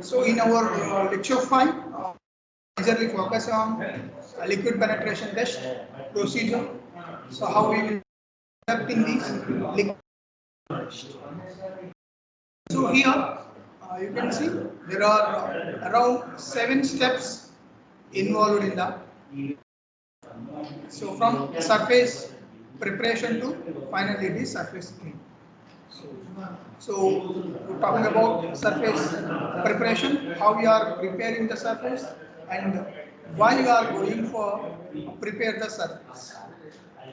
So in our lecture 5, majorly focus on liquid penetration test procedure. So how we will conducting these liquid test. So here you can see there are around 7 steps involved in that. So from surface preparation to finally the surface clean. So we're talking about surface preparation, how we are preparing the surface and why you are going for prepare the surface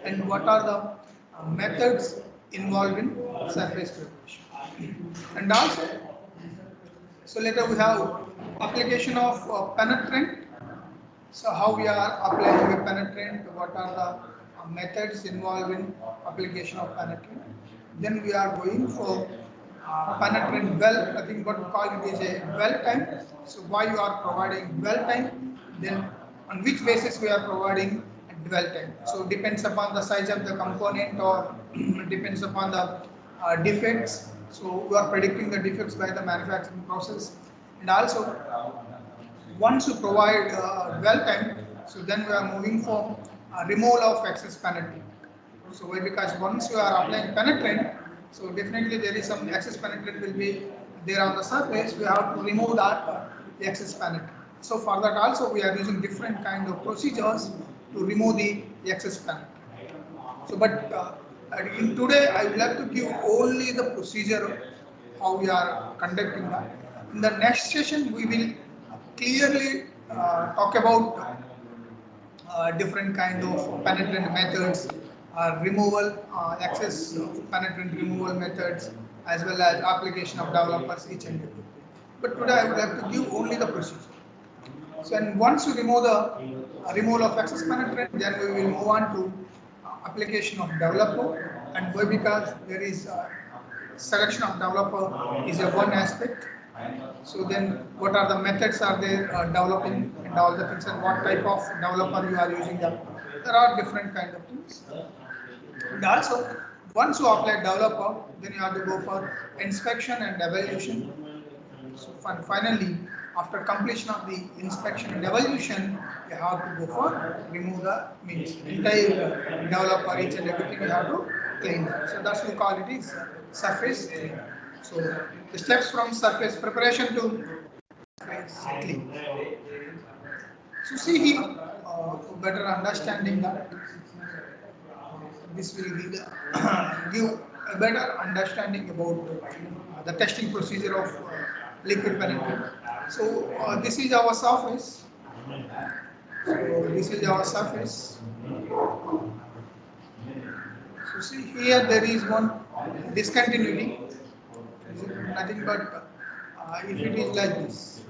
and what are the methods involved in surface preparation. And also, so later we have application of penetrant. So how we are applying a penetrant, what are the methods involved in application of penetrant. Then we are going for penetrant well, nothing but call it is a well time. So why you are providing well time, then on which basis we are providing dwell time. So depends upon the size of the component or depends upon the defects. So we are predicting the defects by the manufacturing process. And also once you provide dwell time, so then we are moving for removal of excess penetrant. So why? Because once you are applying penetrant, so definitely there is some excess penetrant will be there on the surface. We have to remove that excess penetrant. So for that also we are using different kind of procedures to remove the excess penetrant. So but in today I would like to give only the procedure how we are conducting that. In the next session we will clearly talk about different kind of penetrant methods, removal, excess penetrant removal methods, as well as application of developers each and every. But today I would like to give only the procedure. So and once you remove the removal of excess penetrant, then we will move on to application of developer. And why? Because there is selection of developer is a one aspect. So then what are the methods are there developing and all the things and what type of developer you are using them. There are different kind of things. And also once you apply developer, then you have to go for inspection and evaluation. So finally, after completion of the inspection and evaluation, you have to go for remove the means entire developer each and everything you have to clean. So that's we call it is surface clean. So the steps from surface preparation to surface clean. So see here, for better understanding that this will give, give a better understanding about the testing procedure of liquid penetrant. So this is our surface. So this is our surface. So see here there is one discontinuity. Nothing but if it is like this.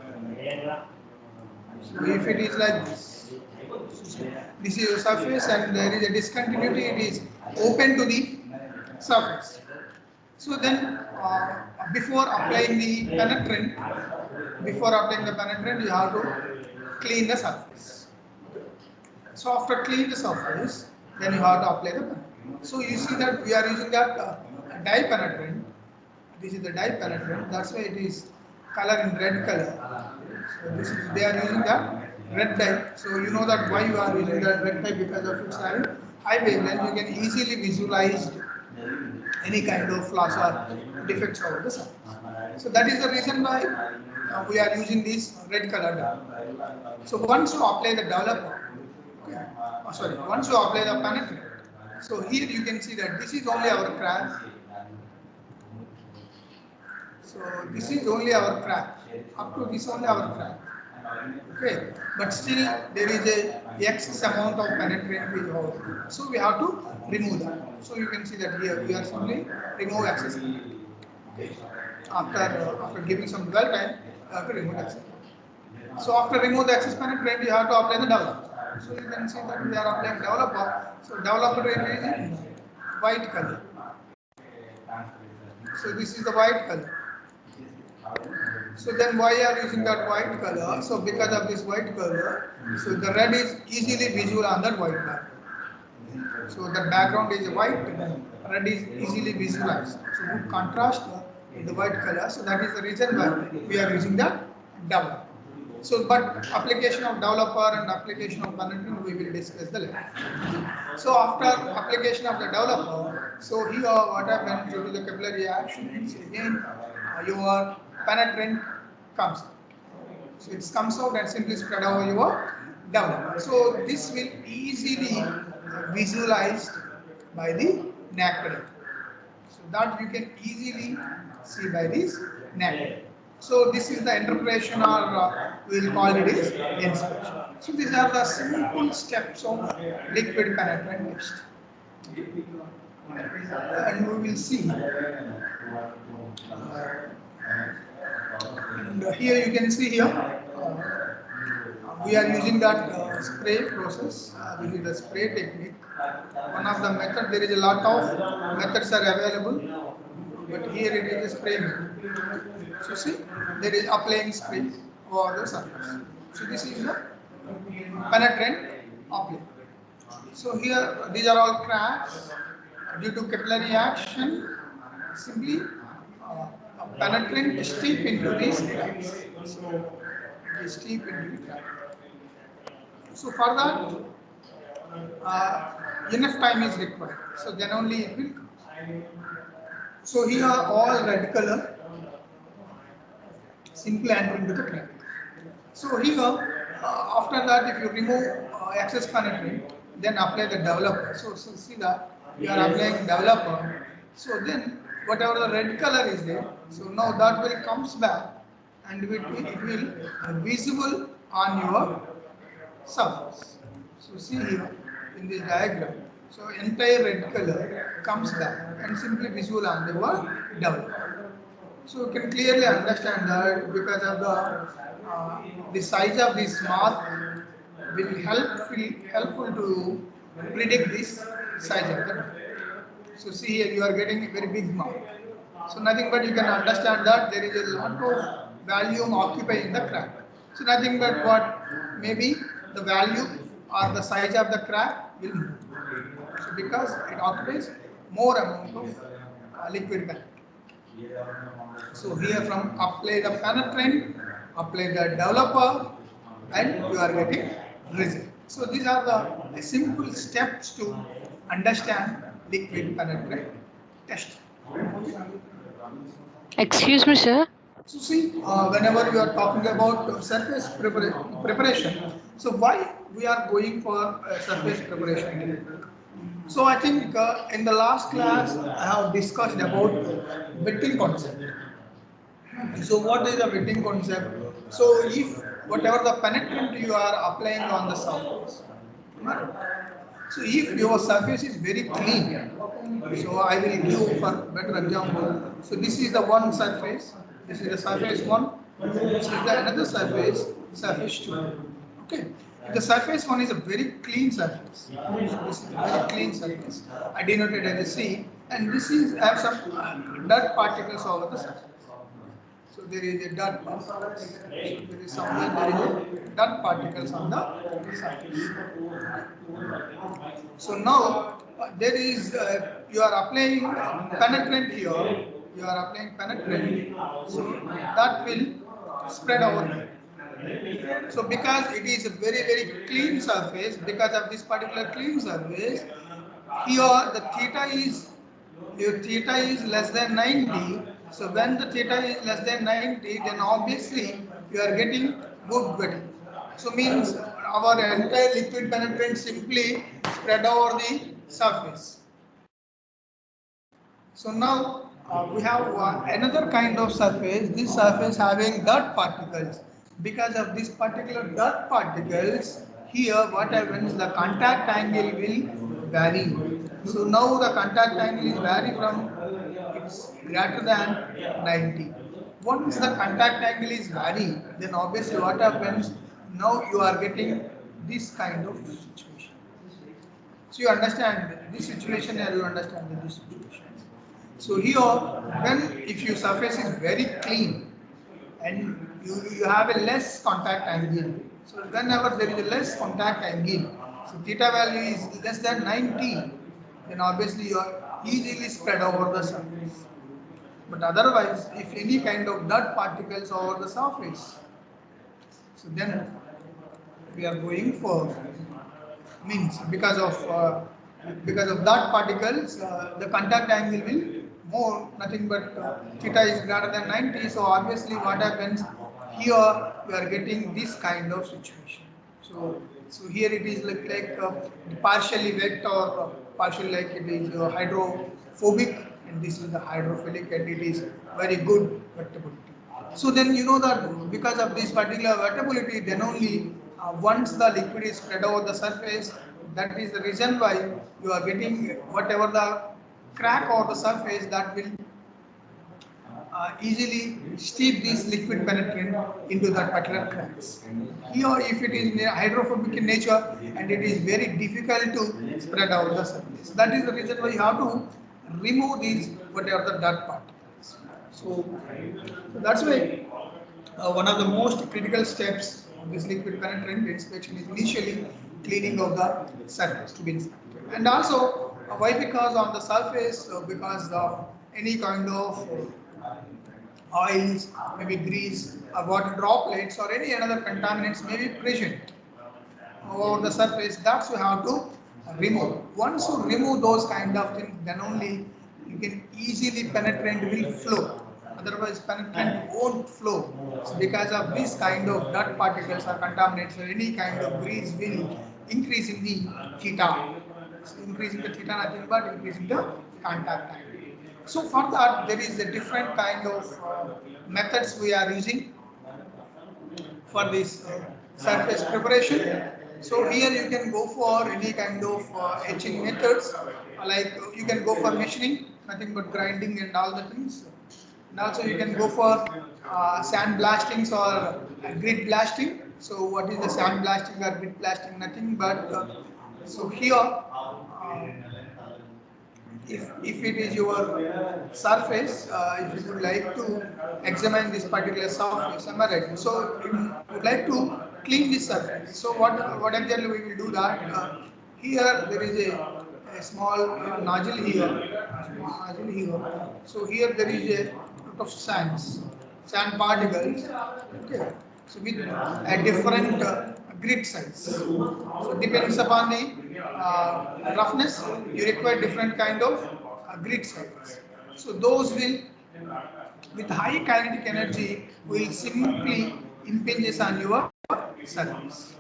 So if it is like this, this is a surface and there is a discontinuity, it is open to the surface. So then before applying the penetrant, you have to clean the surface. So after clean the surface, then you have to apply the penetrant. So you see that we are using that dye penetrant. This is the dye penetrant. That's why it is color in red color. So this is, they are using that red dye. So you know that why you are using that red dye, because of its high wavelength. You can easily visualize any kind of flaws or defects over the surface. So that is the reason why we are using this red color dye. So once you apply the developer, okay, once you apply the penetrant, so here you can see that this is only our crack. So this is only our crack. Up to this only our crack. Okay, but still there is a excess amount of penetrant is over. So we have to remove that. So you can see that here we are simply remove excess. Okay. After giving some dwell time, you have to remove excess. So after remove the excess penetrant, you have to apply the developer. So you can see that we are applying developer. So developer is in white color. So this is the white color. So then why are you using that white color? So because of this white color, so the red is easily visible on that white color. So the background is white, red is easily visualized. So we contrast with the white color. So that is the reason why we are using the developer. So, but application of developer and application of Penetrant we will discuss the later. So after application of the developer, so here what happens due to the capillary action, so again your penetrant comes. So it comes out and simply spread over your developer. So this will easily visualized by the naked eye. So that you can easily see by this naked eye. So this is the interpretation, or we will call it as inspection. So these are the simple steps of liquid penetrant test. And we will see. And here you can see here. We are using that spray process. This is the spray technique. One of the method, there is a lot of methods are available, but here it is a spray method. So see, there is applying spray over the surface. So this is the penetrant apply. So here these are all cracks due to capillary action. Simply penetrant steep into these cracks. So it is steep into the crack. So for that, enough time is required. So then only it will come. So here all red color simply enter into the crack. So here after that, if you remove excess penetrant, then apply the developer. So see that you are applying developer. So then whatever the red color is there, so now that will comes back and it will visible on your surface. So see here in this diagram. So entire red color comes back and simply visual on the developer. So you can clearly understand that because of the size of this mark will helpful to predict this size of the. So see here you are getting a very big mark. So nothing but you can understand that there is a lot of volume occupying the crack. So nothing but what maybe the value or the size of the crack will move. So because it occupies more amount of liquid penetrant. So here from apply the penetrant, apply the developer, and you are getting result. So these are the simple steps to understand liquid penetrant test. Excuse me, sir. So see, whenever we are talking about surface preparation, so why we are going for surface preparation? So I think in the last class I have discussed about wetting concept. So what is the wetting concept? So if whatever the penetrant you are applying on the surface, so if your surface is very clean, so I will give for better example. So this is the one surface, this is the surface 1, this is the another surface, surface 2. Okay. The surface 1 is a very clean surface. So this is a very clean surface. I denoted as a C, and this is have some dirt particles over the surface. So there is a dirt particles. So there is somewhere there is a dirt particles on the surface. So now there is you are applying penetrant here. You are applying penetrant, so that will spread over here. So because it is a very clean surface, because of this particular clean surface, here the theta is, your theta is less than 90. So when the theta is less than 90, then obviously you are getting good wetting. So means our entire liquid penetrant simply spread over the surface. So now we have another kind of surface, this surface having dirt particles. Because of this particular dirt particles, here what happens, the contact angle will vary. So now the contact angle is vary from, it's greater than 90. Once the contact angle is vary, then obviously what happens, now you are getting this kind of situation. So you understand this situation and you understand this situation. So here, when if your surface is very clean and you have a less contact angle, so whenever there is a less contact angle, So theta value is less than 90, then obviously you are easily spread over the surface. But otherwise, if any kind of dirt particles over the surface, so then we are going for means because of that particles, the contact angle will more nothing but theta is greater than 90. So obviously, what happens here? We are getting this kind of situation. So here it is like partially wet or partially like it is hydrophobic, and this is the hydrophilic, and it is very good wettability. So then you know that because of this particular wettability, then only once the liquid is spread over the surface, that is the reason why you are getting whatever the crack or the surface that will easily steep this liquid penetrant into that particular cracks. Here, if it is hydrophobic in nature and it is very difficult to spread out the surface, that is the reason why you have to remove these whatever the dirt particles. So that's why one of the most critical steps of this liquid penetrant inspection is initially cleaning of the surface to be inspected. And also, why? Because on the surface, because of any kind of oils, maybe grease, or water droplets, or any other contaminants may be present over the surface. That's you have to remove. Once you remove those kind of things, then only you can easily penetrant will flow. Otherwise, penetrant won't flow. So because of this kind of dirt particles or contaminants or any kind of grease will increase in the theta. So increasing the theta nothing but increasing the contact time. So for that, there is a different kind of methods we are using for this surface preparation. So here you can go for any kind of etching methods, like you can go for machining, nothing but grinding and all the things. And also you can go for sand blastings or grit blasting. So what is the sand blasting or grit blasting? Nothing but so here if it is your surface, if you would like to examine this particular surface, am I right? So you would like to clean this surface. So what exactly we will do that? Here there is a small nozzle here, nozzle here. So here there is a lot of sand particles. Okay. So with a different grit size. So depends upon the roughness, you require different kind of grit size. So those will, with high kinetic energy, will simply impinges on your surface.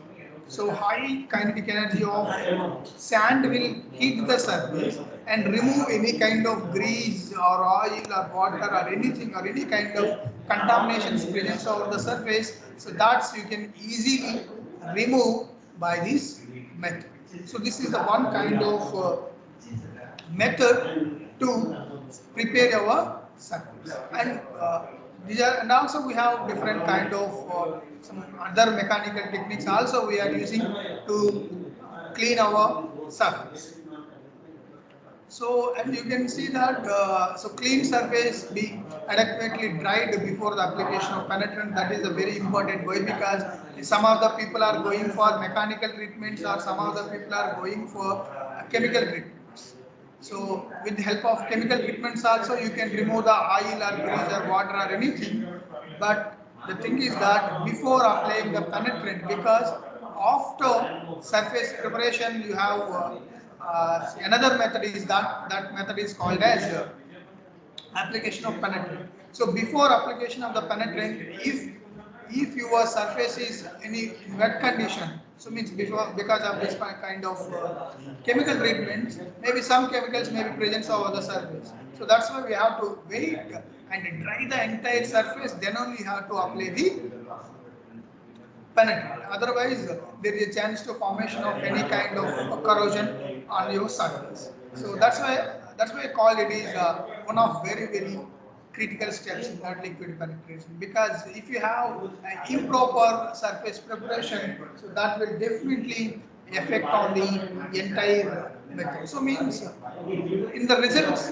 So high kinetic energy of sand will hit the surface and remove any kind of grease or oil or water or anything or any kind of contaminations present over the surface. So that's you can easily remove by this method. So this is the one kind of method to prepare our surface. And and also we have different kind of some other mechanical techniques also we are using to clean our surface. So, and you can see that so clean surface being adequately dried before the application of penetrant, that is a very important way, because some of the people are going for mechanical treatments or some of the people are going for chemical treatments. So with the help of chemical treatments also you can remove the oil or grease or water or anything, but the thing is that before applying the penetrant, because after surface preparation you have another method is that method is called as application of penetrant. So before application of the penetrant, if your surface is any wet condition, so means before because of this kind of chemical treatments, maybe some chemicals may be present over the surface. So that's why we have to wait and dry the entire surface. Then only you have to apply the penetrate. Otherwise, there is a chance to formation of any kind of corrosion on your surface. So that's why I call it is one of very critical steps in that liquid penetration. Because if you have improper surface preparation, so that will definitely affect on the entire method. So means in the results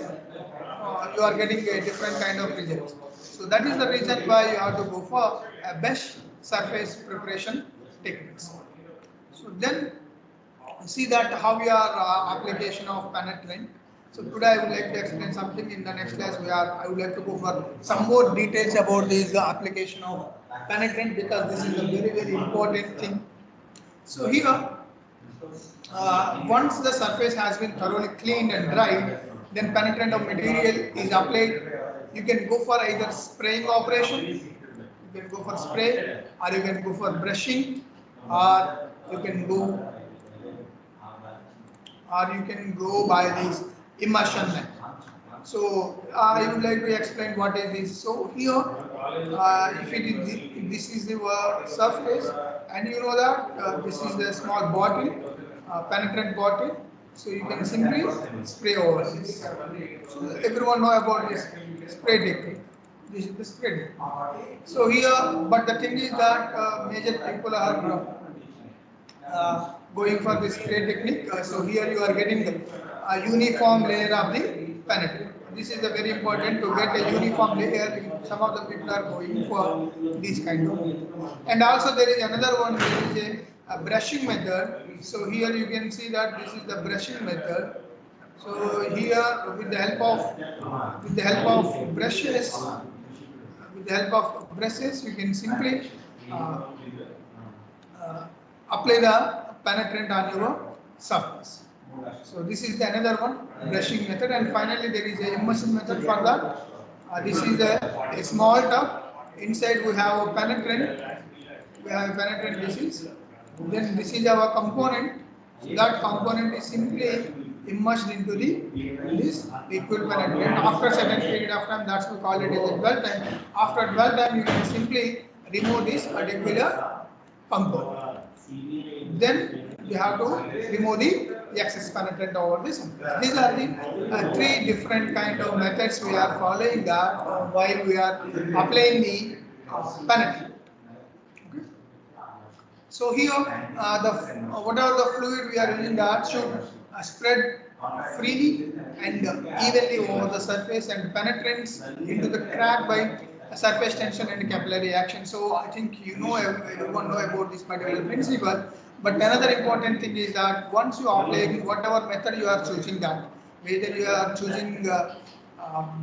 you are getting a different kind of results. So that is the reason why you have to go for a best surface preparation techniques. So then see that how we are application of penetrant. So today I would like to explain something. In the next class I would like to go for some more details about this application of penetrant, because this is a very important thing. So here, once the surface has been thoroughly cleaned and dried, then penetrant of material is applied. You can go for either spraying operation, you can go for spray, or you can go for brushing, or you can go by this immersion method. So I would like to explain what is this. So here, if this is the surface, and you know that this is the small bottle, penetrant bottle. So you can simply spray over this. So everyone know about this spray technique. This is the spray technique. So here, but the thing is that major people are going for this spray technique. So here you are getting the uniform layer of the penetrant. This is the very important to get a uniform layer. Some of the people are going for this kind of. And also there is another one, there is a brushing method. So here you can see that this is the brushing method. So here with the help of brushes, you can simply apply the penetrant on your surface. So this is the another one, brushing method, and finally there is a immersion method for that. This is a small tub. Inside we have a penetrant. Then this is our component. So that component is simply immersed into this liquid penetrant. After a certain period of time, that's we call it as a dwell time. After dwell time, you can simply remove this particular component. Then you have to remove the excess penetrant over this. These are the three different kind of methods we are following that while we are applying the penetrant. Okay. So here, whatever the fluid we are using, that should spread freely and evenly over the surface and penetrates into the crack by surface tension and capillary action. So I think everyone know about this particular principle. But another important thing is that once you apply whatever method you are choosing, that whether you are choosing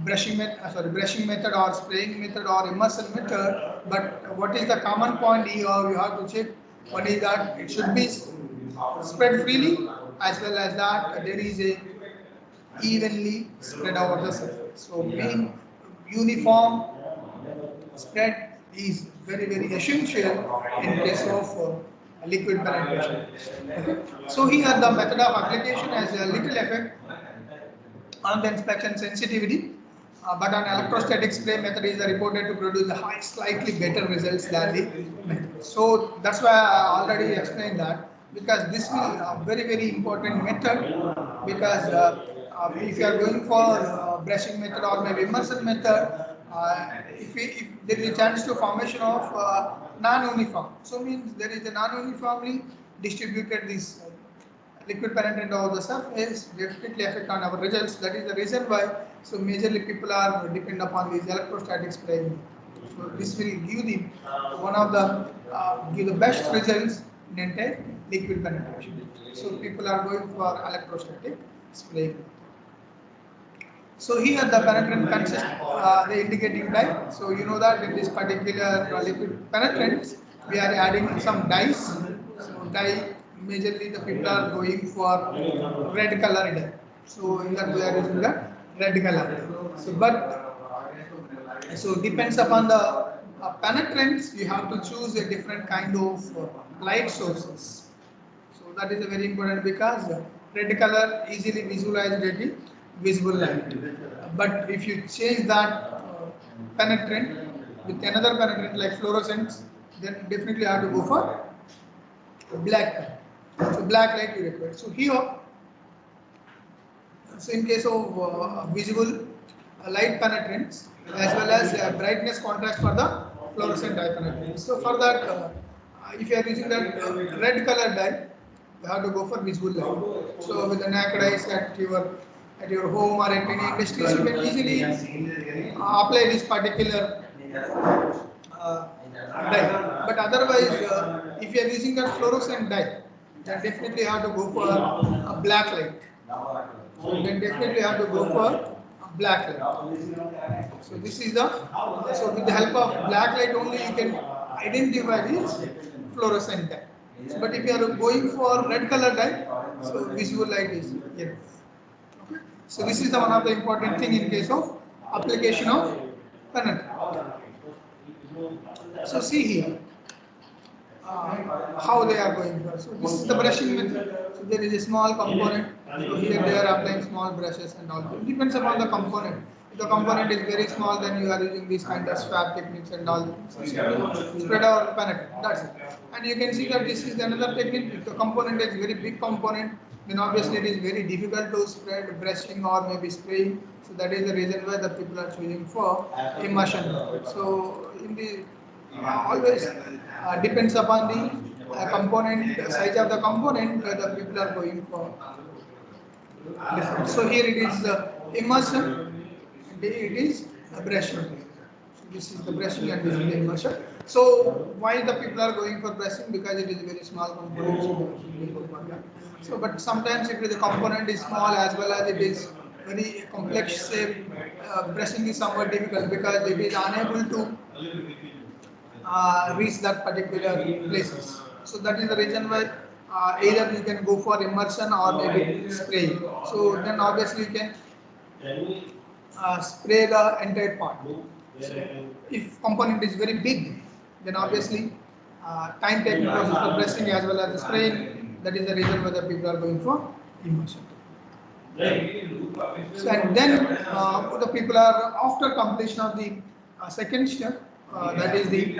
brushing method or spraying method or immersion method, but what is the common point here you have to check? One is that it should be spread freely, as well as that there is a evenly spread over the surface. So being uniform spread is very essential in case of liquid penetration. Okay. So here the method of application has a little effect on the inspection sensitivity, but an electrostatic spray method is reported to produce slightly better results than the method. So that's why I already explained that, because this is a very important method, because if you are going for brushing method or maybe immersion method, if there is a chance to formation of non-uniform, so means there is a non-uniformly distributed this liquid penetrant over the surface, definitely affect on our results. That is the reason why so majorly people are depend upon these electrostatic spraying. So this will give the one of the give the best results in entire liquid penetration. So people are going for electrostatic spraying. So here the penetrant consists the indicating dye. So you know that in this particular liquid penetrants we are adding some dyes. So dye, majorly the people are going for red color dye. So in that we are using the red color. So depends upon the penetrants, you have to choose a different kind of light sources. So that is a very important, because red color easily visualized at the visible light. But if you change that penetrant with another penetrant like fluorescence, then definitely you have to go for black color. So black light you require. So here, so in case of visible light penetrants, as well as brightness contrast for the fluorescent dye penetrants. So for that, if you are using that red color dye, you have to go for visible light. So with the naked eyes at your home or at any industries, you can easily apply this particular dye. But otherwise, if you are using that fluorescent dye, then definitely have to go for a black light. So then definitely have to go for a black light. So this is the, so with the help of black light only you can identify this fluorescent dye. So, but if you are going for red color dye, so visual light is enough. Okay. So this is the one of the important thing in case of application of penetrant. So see here how they are going for. So this is the brushing method. So there is a small component. So here they are applying small brushes and all. It depends upon the component. If the component is very small, then you are using these kind of swab techniques and all. So spread or penetrate. That's it. And you can see that this is another technique. If the component is very big component, then obviously it is very difficult to spread brushing or maybe spraying. So that is the reason why the people are choosing for immersion. So in the always depends upon the component, size of the component where the people are going for different. So here it is immersion, and it is brushing. So this is the brushing and this is the immersion. So why the people are going for brushing? Because it is a very small component. So but sometimes if the component is small as well as it is very complex shape, brushing is somewhat difficult because it is unable to reach that particular places. So that is the reason why either you can go for immersion or maybe spray. So then obviously you can spray the entire part. So if component is very big, then obviously time taking process for pressing as well as the spraying. That is the reason why the people are going for immersion. So, and then the people are after completion of the second step, that is the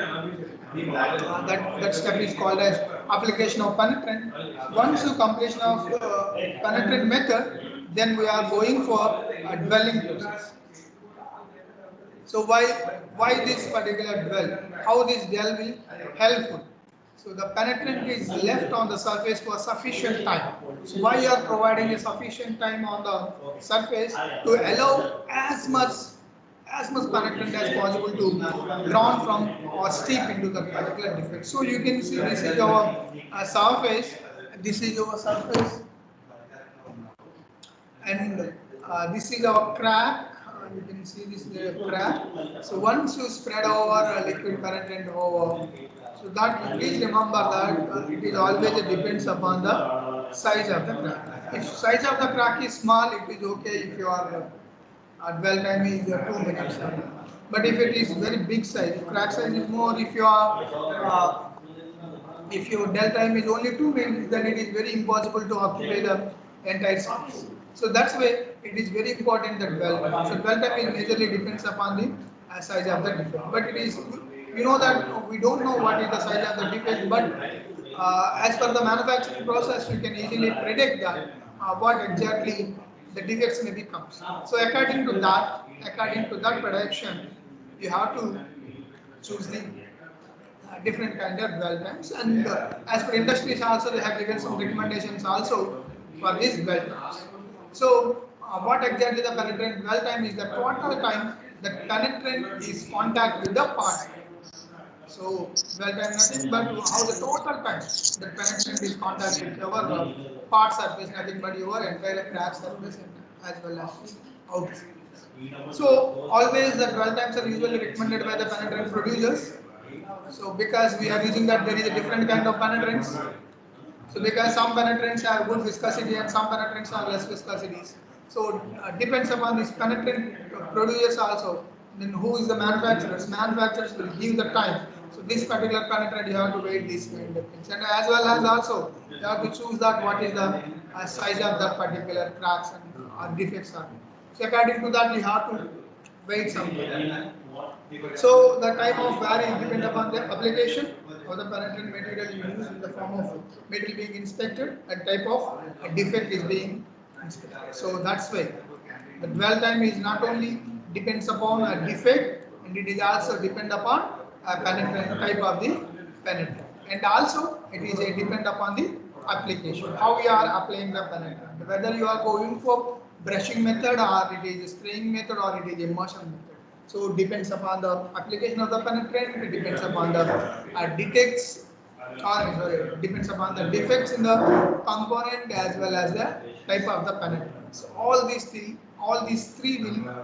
that step is called as application of penetrant. Once you completion of penetrant method, then we are going for a dwelling process. So why this particular dwell? How this dwell will helpful? So the penetrant is left on the surface for sufficient time. So why you are providing a sufficient time on the surface to allow as much penetrant as possible to drawn from or steep into the particular defect. So you can see this is our surface, this is our surface, and this is our crack. You can see this crack. So once you spread over liquid penetrant over, so that please remember that it is always depends upon the size of the crack. If size of the crack is small, it is okay if your dwell time is 2 minutes. But if it is very big size, if crack size is more, if your dwell time is only 2 minutes, then it is very impossible to occupy the entire space. So that's why it is very important that dwell time. So dwell time is majorly depends upon the size of the defect. But it is, you know that we don't know what is the size of the defect, but as per the manufacturing process, you can easily predict that what exactly the defects may become. So according to that prediction, you have to choose the different kind of dwell times, and as per industries also they have given some recommendations also for these dwell times. So what exactly the penetrant dwell time is? The total time that penetrant is contact with the part. So dwell time nothing but how the total time that penetrant is contact with our part surface, nothing but your entire crack surface as well as outside. So always the dwell times are usually recommended by the penetrant producers. So because we are using that, there is a different kind of penetrants. So because some penetrants have good viscosity and some penetrants have less viscosities. So depends upon this penetrant producers also. Then who is the manufacturers? Manufacturers will give the time. So this particular penetrant you have to wait these kind of things, and as well as also you have to choose that what is the size of that particular cracks and defects are. So according to that you have to wait some time. So the time of vary depend upon the application of the penetrant material used in the form of metal being inspected and type of defect is being inspected. So that's why the dwell time is not only depends upon a defect, and it is also depend upon a penetrant type of the penetrant, and also it is a depend upon the application, how we are applying the penetrant, whether you are going for brushing method or it is a spraying method or it is immersion method. So it depends upon the application of the penetrant, it depends upon the detects sorry, depends upon the defects in the component as well as the type of the penetrant. So all these three will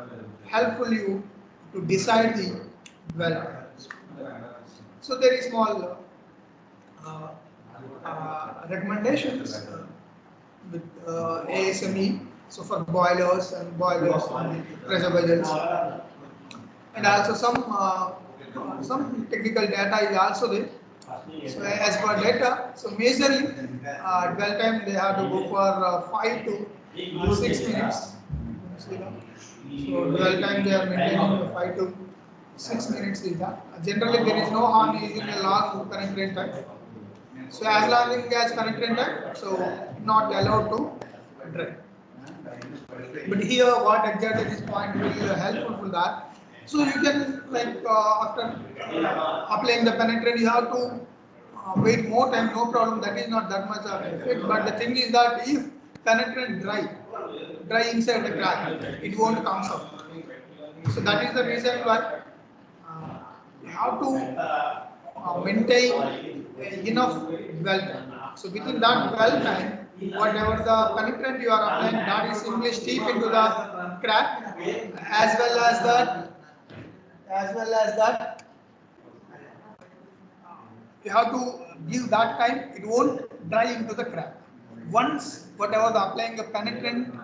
helpful you to decide the well. So there is small uh, recommendations with ASME. So for boilers and pressure vessels, and also some technical data is also there. So as per data, so majorly dwell time they have to go for 5 to 6 minutes. See that? So dwell time they are maintaining 5 to 6 minutes is that. Generally there is no harm using a long penetrant time. So as long as penetrant time, so not allowed to dry. But here, what exactly this point will be helpful for that. So you can like after applying the penetrant, you have to wait more time. No problem. That is not that much of effect. But the thing is that if penetrant dry inside the crack, it won't come out. So that is the reason why you have to maintain enough dwell time. So within that dwell time, whatever the penetrant you are applying, that is simply steep into the crack, as well as that you have to give that time. It won't dry into the crack. Once whatever the applying the penetrant,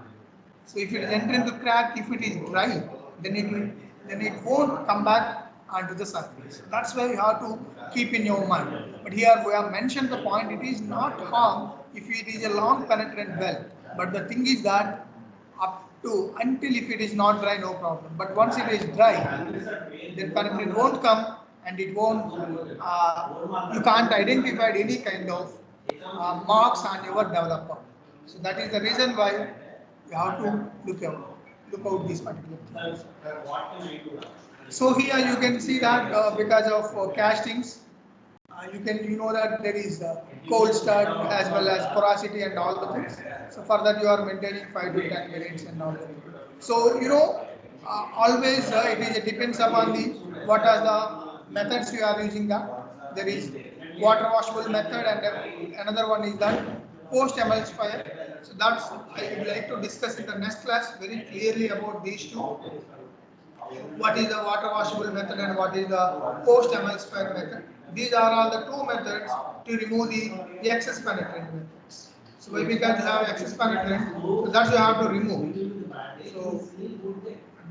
so if it is entering the crack, if it is dry, then it won't come back onto the surface. That's why you have to keep in your mind. But here we have mentioned the point. It is not harm if it is a long penetrant well. But the thing is that up to until if it is not dry, no problem. But once it is dry, then penetrant won't come and it won't. You can't identify any kind of marks on your developer. So that is the reason why you have to look out these particular things. So here you can see that because of castings, you know that there is cold start as well as porosity and all the things. So for that you are maintaining 5 to 10 minutes and all that. So always it depends upon the what are the methods you are using. That there is water washable method and another one is that post emulsifier. So that's I would like to discuss in the next class very clearly about these two. What is the water washable method and what is the post emulsifier method. These are all the two methods to remove the excess penetrant methods. So why? Because you have excess penetrant, so that's you have to remove. So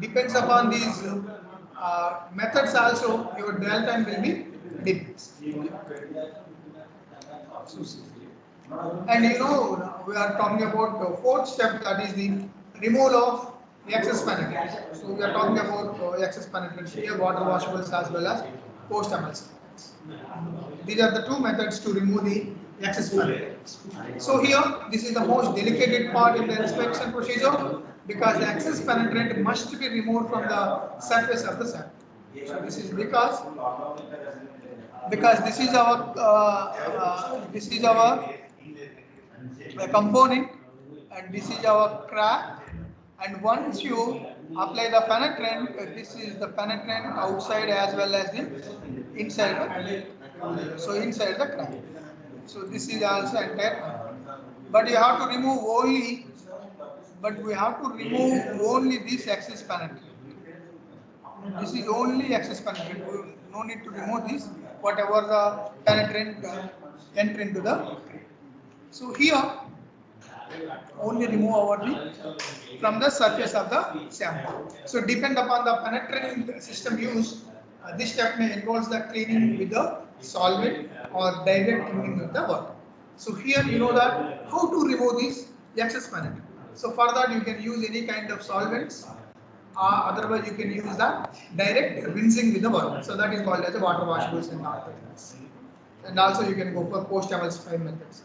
depends upon these methods also, your dwell time will be decreased. And we are talking about the fourth step, that is the removal of the excess penetrant. So we are talking about excess penetrant here, water washables as well as post emulsifiers. These are the two methods to remove the excess penetrant. So here, this is the most delicate part in the inspection procedure because the excess penetrant must be removed from the surface of the sample. So this is because this is our component and this is our crack, and once you apply the penetrant, this is the penetrant outside as well as the inside inside the crack. So this is also entire, but you have to remove only this excess penetrant. This is only excess penetrant. No need to remove this, whatever the penetrant enter into the. So here only remove from the surface of the sample. So depend upon the penetrant system used, this step may involve the cleaning with the solvent or direct cleaning with the water. So here you know that how to remove this excess penetrant. So for that you can use any kind of solvents. Otherwise you can use the direct rinsing with the water. So that is called as a water washables and all that. And also you can go for post emulsifier methods.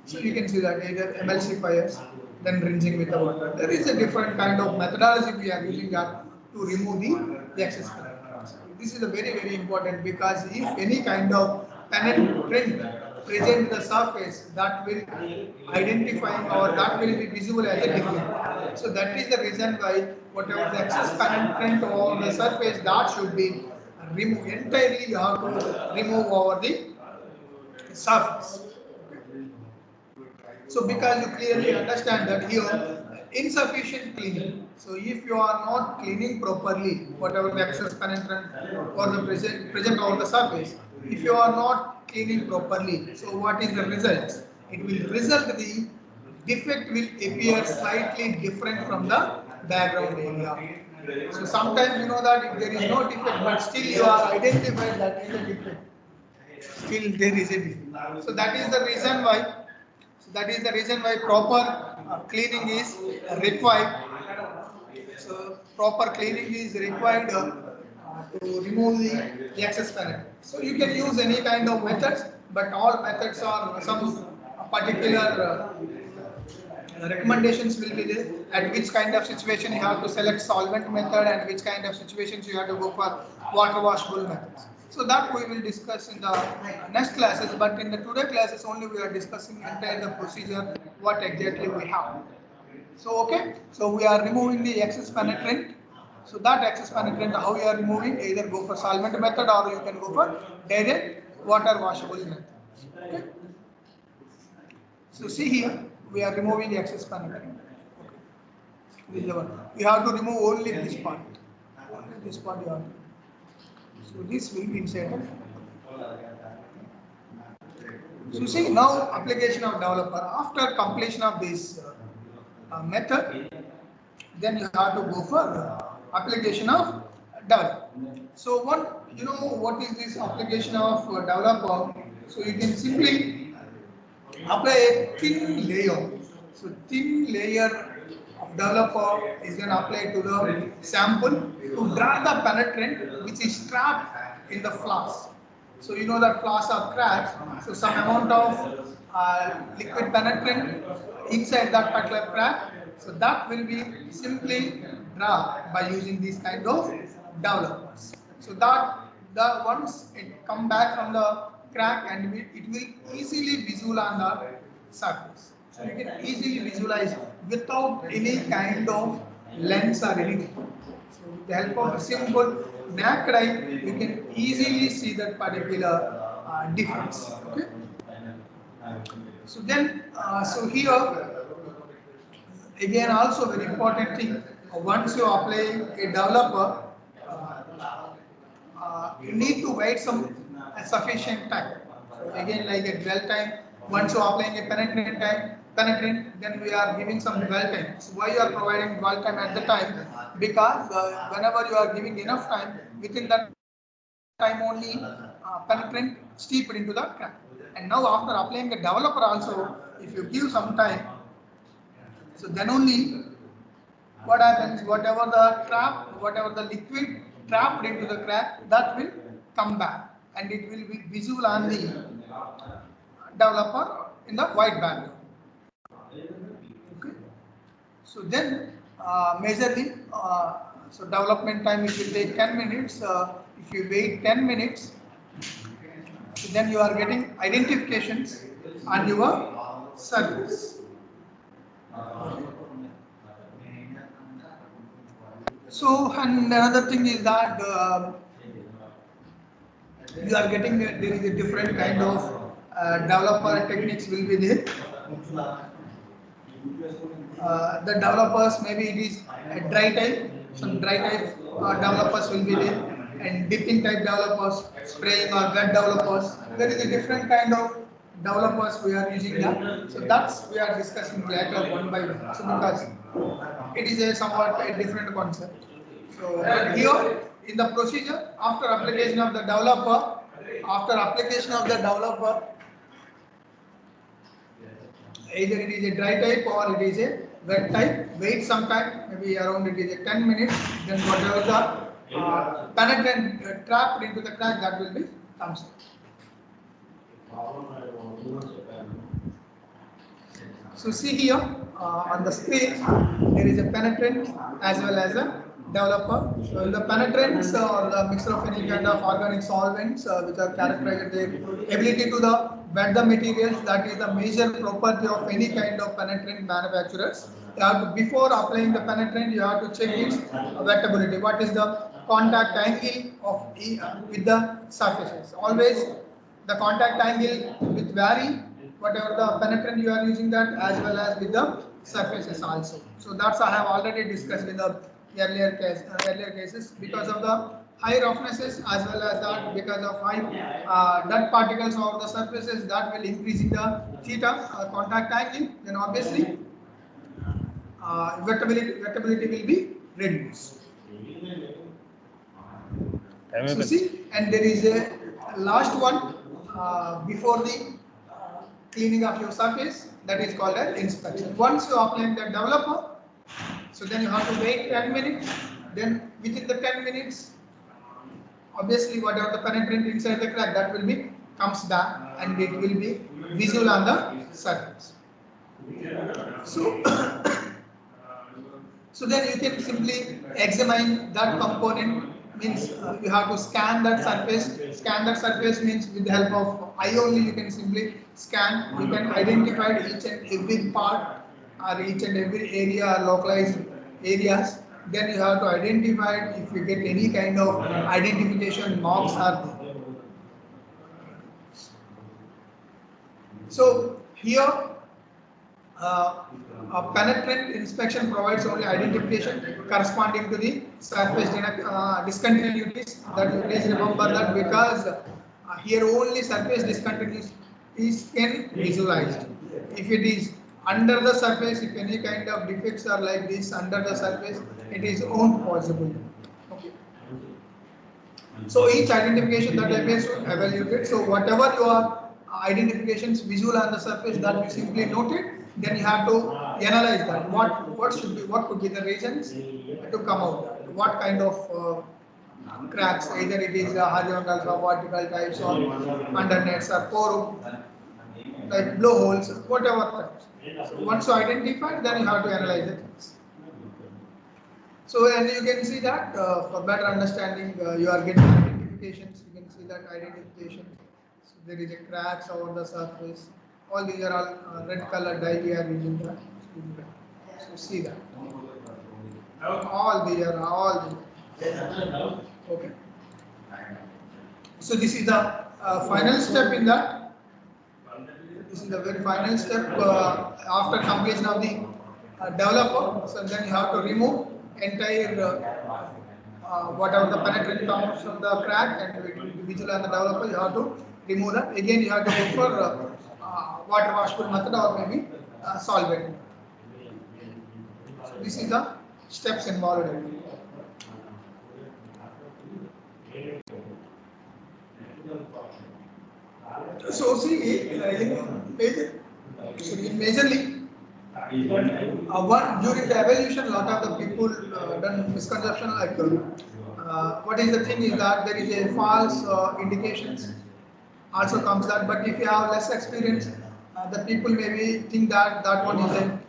So you can see that either emulsifiers, then rinsing with the water. There is a different kind of methodology we are using that to remove the excess penetrant. This is a very, very important because if any kind of penetrant present in the surface, that will identifying or that will be visible as a defect. So that is the reason why whatever the excess penetrant on the surface, that should be removed entirely. You have to remove over the surface. So because you clearly understand that here insufficient cleaning. So if you are not cleaning properly, whatever the excess penetrant or the present on the surface, if you are not cleaning properly, so what is the result? It will result the defect will appear slightly different from the background area. So sometimes you know that if there is no defect, but still you are identified that is a defect. Still there is a defect. So that is the reason why. So that is the reason why proper cleaning is required. So proper cleaning is required to remove the excess penetrant. So you can use any kind of methods, but all methods are some particular recommendations will be there. At which kind of situation you have to select solvent method, and which kind of situations you have to go for water washable methods. So that we will discuss in the next classes, but in the today classes only we are discussing entire the procedure, what exactly we have. So okay, so we are removing the excess penetrant. So that excess penetrant, how you are removing, either go for solvent method or you can go for direct water washable method. Okay. So see here, we are removing the excess penetrant. Okay. We have to remove only this part. Only this part you have to. So this will be inside. So see now application of developer. After completion of this method, then you have to go for application of developer. So you know what is this application of developer? So you can simply apply a thin layer. So thin layer of developer is then applied to the sample to draw the penetrant which is trapped in the flask. So you know that flasks are cracked. So some amount of liquid penetrant inside that particular crack. So that will be simply drawn by using these kind of developers. So that once it come back from the crack, and it will easily visual on the surface. So you can easily visualize without any kind of lens or anything. So with the help of a simple naked eye, you can easily see that particular difference. Okay. So then, so here again also very important thing. Once you apply a developer, you need to wait some sufficient time. So again, like a dwell time. Once you are applying a penetrant, then we are giving some dwell time. So why you are providing dwell time at the time? Because whenever you are giving enough time, within that time only penetrant steeped into the crack. And now after applying the developer also, if you give some time, so then only what happens, whatever the liquid trapped into the crack, that will come back and it will be visible on the developer in the white background. Okay. So then majorly, so development time it will take 10 minutes. If you wait 10 minutes, so then you are getting identifications on your surface. So, and another thing is that you are getting there is a different kind of developer techniques will be there. The developers, maybe it is a dry type, some dry type developers will be there, and dipping type developers, spraying or wet developers. There is a different kind of developers we are using that. So that's we are discussing later one by one. So because it is a somewhat a different concept. So here in the procedure, after application of the developer, either it is a dry type or it is a wet type. Wait some time, maybe around it is a 10 minutes. Then whatever the penetrant trapped into the crack, that will be comes out. So see here on the screen, there is a penetrant as well as a developer. So the penetrants or the mixture of any kind of organic solvents which are characterized their ability to wet the materials. That is the major property of any kind of penetrant manufacturers. You have to, before applying the penetrant, you have to check its wettability. What is the contact angle of with the surfaces? Always the contact angle will vary, whatever the penetrant you are using that, as well as with the surfaces also. So that's I have already discussed in the earlier cases, because of the high roughnesses as well as that because of high dirt particles over the surfaces, that will increasing the theta contact angle, then obviously wettability will be reduced. So see, and there is a last one before the cleaning of your surface, that is called as inspection. Once you apply the developer, so then you have to wait 10 minutes. Then within the 10 minutes, obviously whatever the penetrant inside the crack, that will be comes back and it will be visible on the surface. So so then you can simply examine that component, means you have to scan that surface. Scan that surface means with the help of eye only you can simply scan. You can identify each and every part or each and every area or localized areas. Then you have to identify if you get any kind of identification marks are there. So here a penetrant inspection provides only identification corresponding to the surface discontinuities. That you please remember that, because here only surface discontinuities is can visualized. If it is under the surface, if any kind of defects are like this under the surface, it is not possible. Okay. So each identification that I should evaluate. So whatever your identifications visual on the surface, that you simply note it. Then you have to analyze that. What could be the reasons to come out? What kind of cracks? Either it is horizontal or vertical types, or undernets or pore, like blowholes, whatever types. So once you identify, then you have to analyze it. So and you can see that for better understanding, you are getting identifications. You can see that identification. So there is a cracks over the surface. All these are all red color dye we are using that. So see that. All these are all. Okay. So this is the final step in that. This is the very final step after completion of the developer. So then you have to remove entire whatever the penetrant comes from the crack, and visual and the developer you have to remove that. Again you have to go for water washable method or maybe solvent. So this is the steps involved. So see, majorly one during the evolution, lot of the people done misconception like what is the thing is that there is a false indications also comes that, but if you have less experience, the people maybe think that that one is a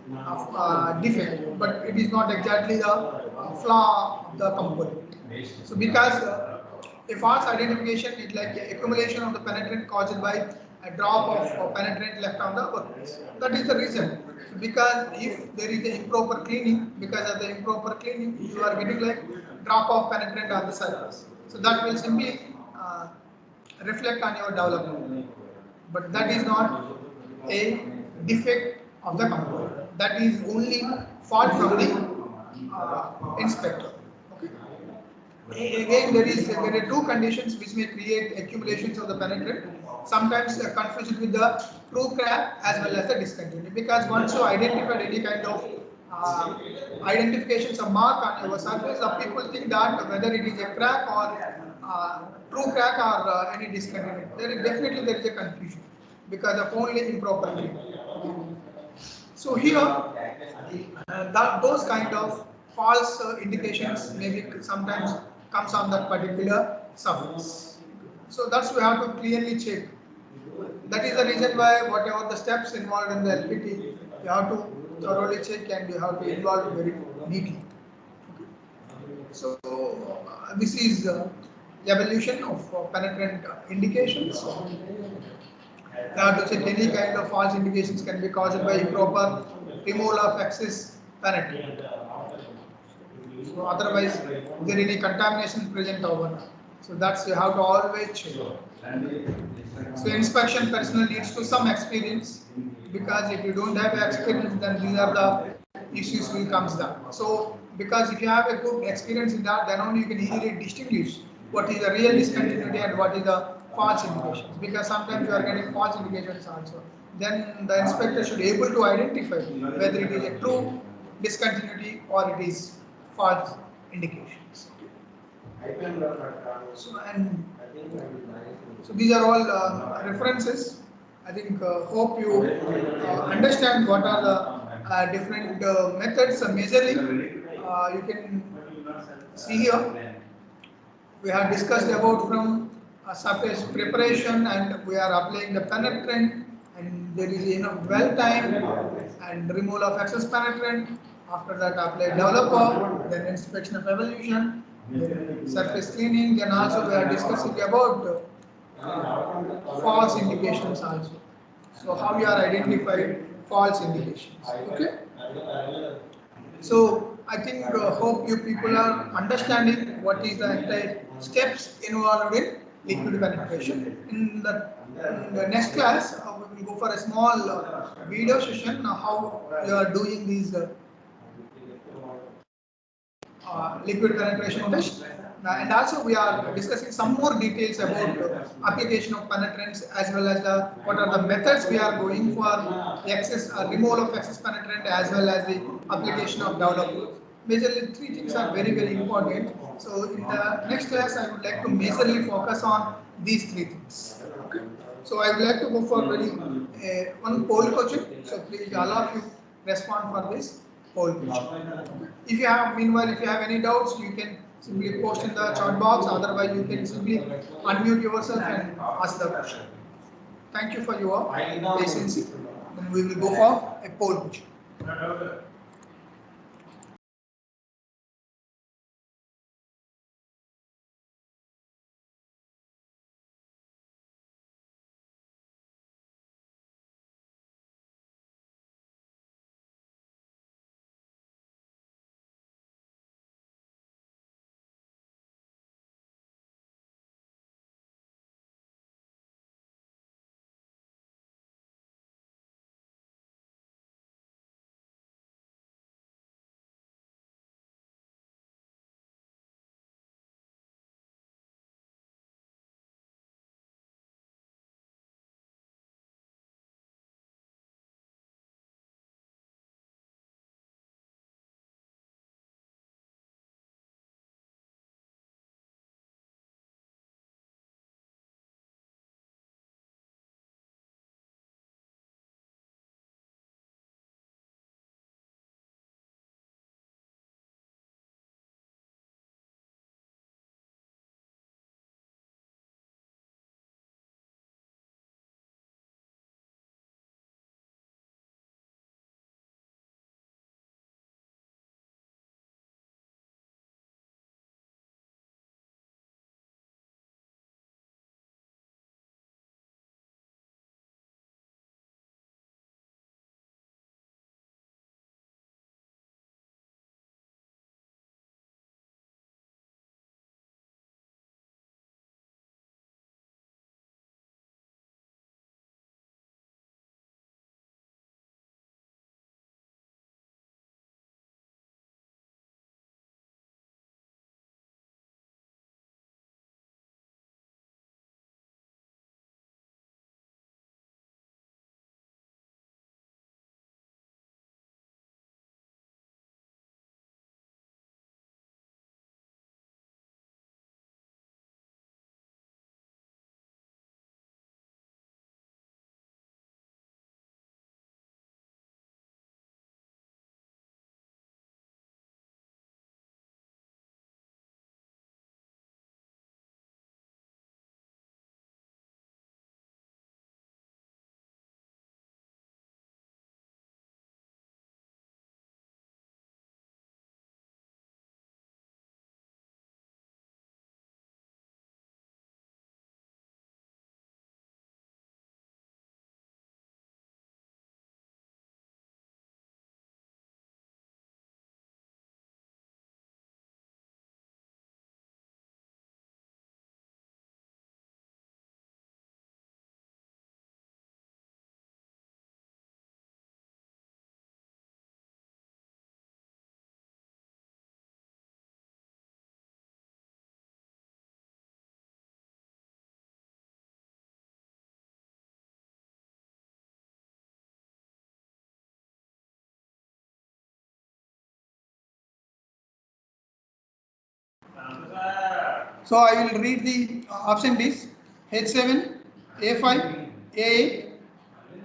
defect, but it is not exactly the flaw of the component. So because a false identification is like accumulation of the penetrant caused by a drop of penetrant left on the workpiece. That is the reason. Because if there is an improper cleaning, because of the improper cleaning, you are getting like drop of penetrant on the surface. So that will simply reflect on your development. But that is not a defect of the component. That is only fault from the inspector. Again, there are two conditions which may create accumulations of the penetrant. Sometimes confused with the true crack as well as the discontinuity. Because once you identify any kind of identifications of mark on your surface, people think that whether it is a crack or true crack or any discontinuity. Definitely there is a confusion because of only improper cleaning. So here, those kind of false indications maybe sometimes comes on that particular surface. So that's we have to clearly check. That is the reason why whatever the steps involved in the LPT, you have to thoroughly check and you have to involve very neatly. So this is evolution of penetrant indications. You have to check any kind of false indications can be caused by improper removal of excess penetrant. So otherwise, there is any contamination present over. So that's you have to always check. So inspection personnel needs to some experience, because if you don't have experience, then these are the issues will comes down. So because if you have a good experience in that, then only you can easily distinguish what is the real discontinuity and what is the false indications. Because sometimes you are getting false indications also. Then the inspector should be able to identify whether it is a true discontinuity or it is false indications. So and so these are all references. I think hope you understand what are the different methods. Majorly, you can see here we have discussed about from surface preparation, and we are applying the penetrant, and there is enough dwell time and removal of excess penetrant. After that, apply developer, then inspection of evolution, then surface cleaning. Then also we are discussing about false indications also. So how you are identifying false indications. Okay. So I think hope you people are understanding what is the entire steps involved in liquid penetration. In the next class, we will go for a small video session how you are doing these liquid penetration test. And also we are discussing some more details about application of penetrants, as well as what are the methods we are going for excess removal of excess penetrant, as well as the application of developer. Majorly three things are very important. So in the next class I would like to majorly focus on these three things. Okay. So I would like to go for very one poll question. So please all of you respond for this poll question. If you have, meanwhile, if you have any doubts, you can simply post in the chat box. Otherwise, you can simply unmute yourself and ask the question. Thank you for your patience. Then we will go for a poll question. So I will read the option D's: H7, A5, A8,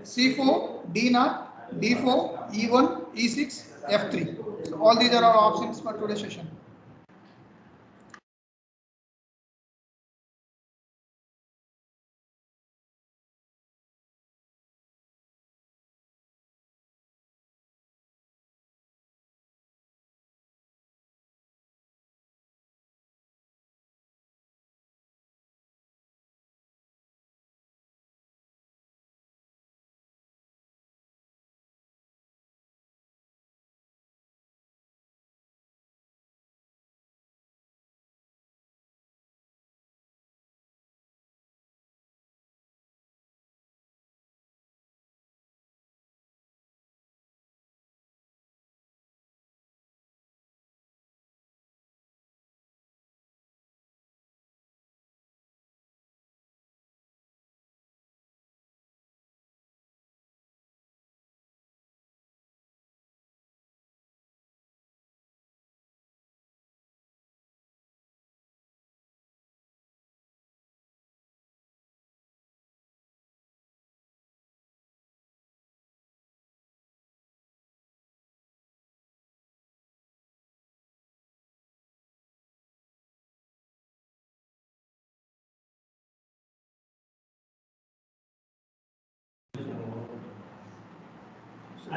C4, D0, D4, E1, E6, F3. So all these are our options for today's session.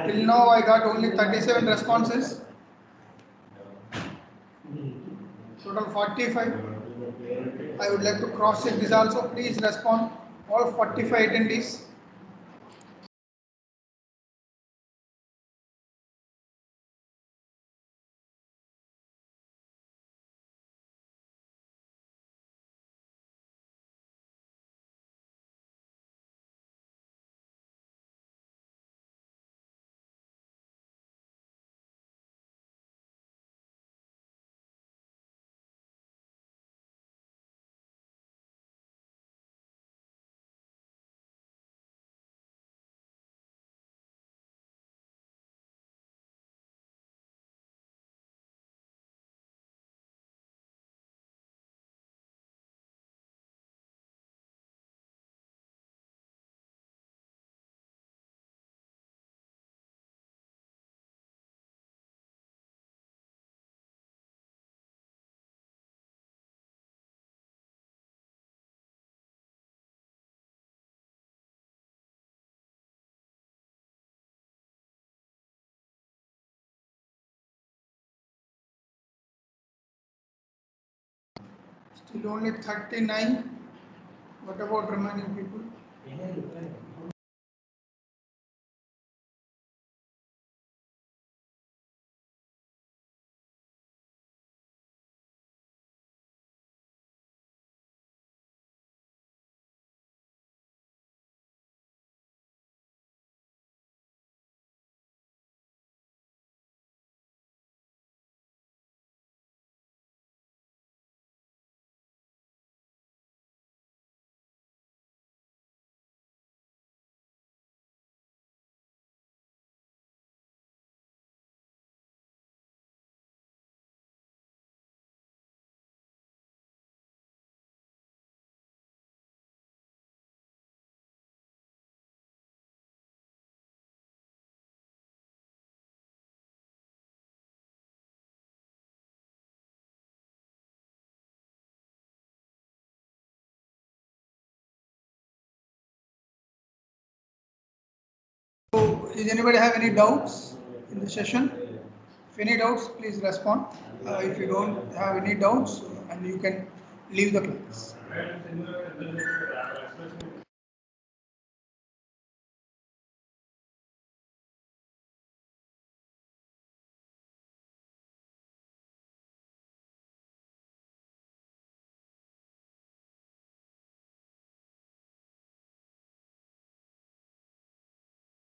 Till now I got only 37 responses. Total 45. I would like to cross check this also. Please respond all 45 attendees. Still only 39. What about remaining people? So, is anybody have any doubts in the session? If any doubts, please respond. If you don't have any doubts, and you can leave the class.